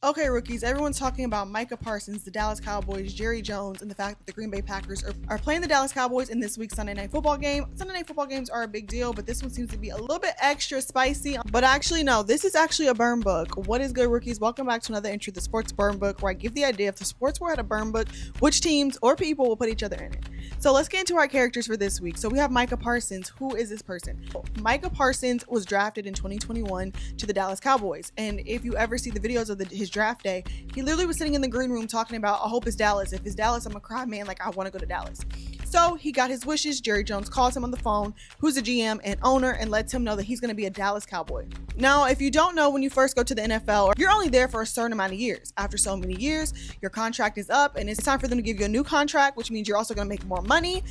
Okay, rookies, everyone's talking about Micah Parsons, the Dallas Cowboys, Jerry Jones, and the fact that the Green Bay Packers are playing the Dallas Cowboys in this week's Sunday Night Football game. Sunday Night Football games are a big deal, but this one seems to be a little bit extra spicy. But actually, no, this is actually a burn book. What is good, rookies? Welcome back to another entry of the Sports Burn Book, where I give the idea if the sports world had a burn book, which teams or people will put each other in it. So let's get into our characters for this week. So we have Micah Parsons. Who is this person? Micah Parsons was drafted in 2021 to the Dallas Cowboys. And if you ever see the videos of his draft day, he literally was sitting in the green room talking about, I hope it's Dallas. If it's Dallas, I'm gonna cry, man. Like, I want to go to Dallas. So he got his wishes. Jerry Jones calls him on the phone, who's the GM and owner, and lets him know that he's going to be a Dallas Cowboy. Now, if you don't know, when you first go to the NFL, you're only there for a certain amount of years. After so many years, your contract is up and it's time for them to give you a new contract, which means you're also going to make more money.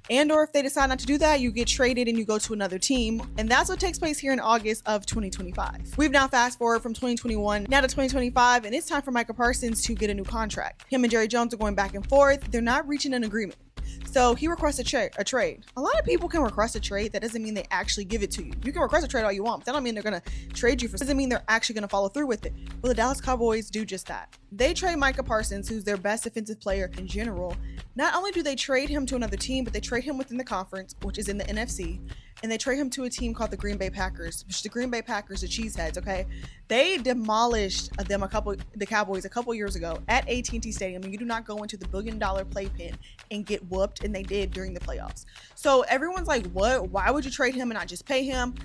And or if they decide not to do that, you get traded and you go to another team. And that's what takes place here in August of 2025. We've now fast forward from 2021 now to 2025, and it's time for Micah Parsons to get a new contract. Him and Jerry Jones are going back and forth. They're not reaching an agreement. So he requests a trade. A lot of people can request a trade. That doesn't mean they actually give it to you. You can request a trade all you want, but that don't mean they're going to trade you for. Doesn't mean they're actually going to follow through with it. Well, the Dallas Cowboys do just that. They trade Micah Parsons, who's their best defensive player in general. Not only do they trade him to another team, but they trade him within the conference, which is in the NFC. And they trade him to a team called the Green Bay Packers, which the Green Bay Packers, the Cheeseheads, okay? They demolished the Cowboys a couple years ago at AT&T Stadium, and you do not go into the billion-dollar playpen and get whooped, and they did during the playoffs. So everyone's like, what? Why would you trade him and not just pay him?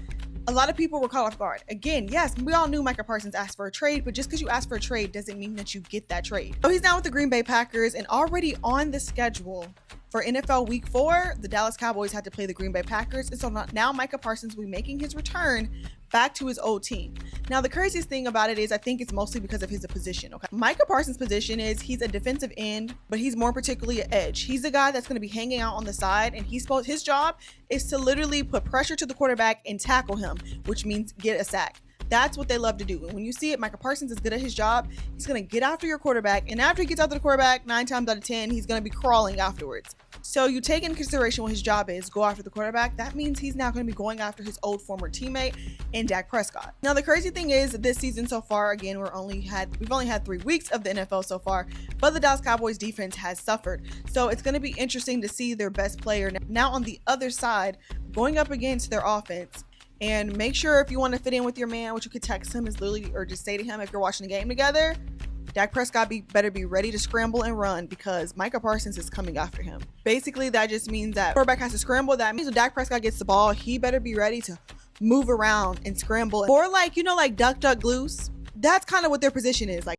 A lot of people were caught off guard. Again, yes, we all knew Micah Parsons asked for a trade, but just because you ask for a trade doesn't mean that you get that trade. So he's now with the Green Bay Packers, and already on the schedule for NFL Week 4, the Dallas Cowboys had to play the Green Bay Packers. And so now Micah Parsons will be making his return back to his old team. Now, the craziest thing about it is I think it's mostly because of his position, okay? Micah Parsons' position is he's a defensive end, but he's more particularly an edge. He's the guy that's going to be hanging out on the side, and his job is to literally put pressure to the quarterback and tackle him, which means get a sack. That's what they love to do. And when you see it, Micah Parsons is good at his job. He's going to get after your quarterback. And after he gets after the quarterback, 9 times out of 10, he's going to be crawling afterwards. So you take into consideration what his job is, go after the quarterback. That means he's now going to be going after his old former teammate in Dak Prescott. Now, the crazy thing is this season so far, again, we've only had 3 weeks of the NFL so far, but the Dallas Cowboys defense has suffered. So it's going to be interesting to see their best player now on the other side going up against their offense. And make sure if you want to fit in with your man, what you could text him is literally, or just say to him if you're watching the game together, Dak Prescott better be ready to scramble and run because Micah Parsons is coming after him. Basically, that just means that quarterback has to scramble. That means when Dak Prescott gets the ball, he better be ready to move around and scramble. Or like, like duck, duck, goose. That's kind of what their position is. Like,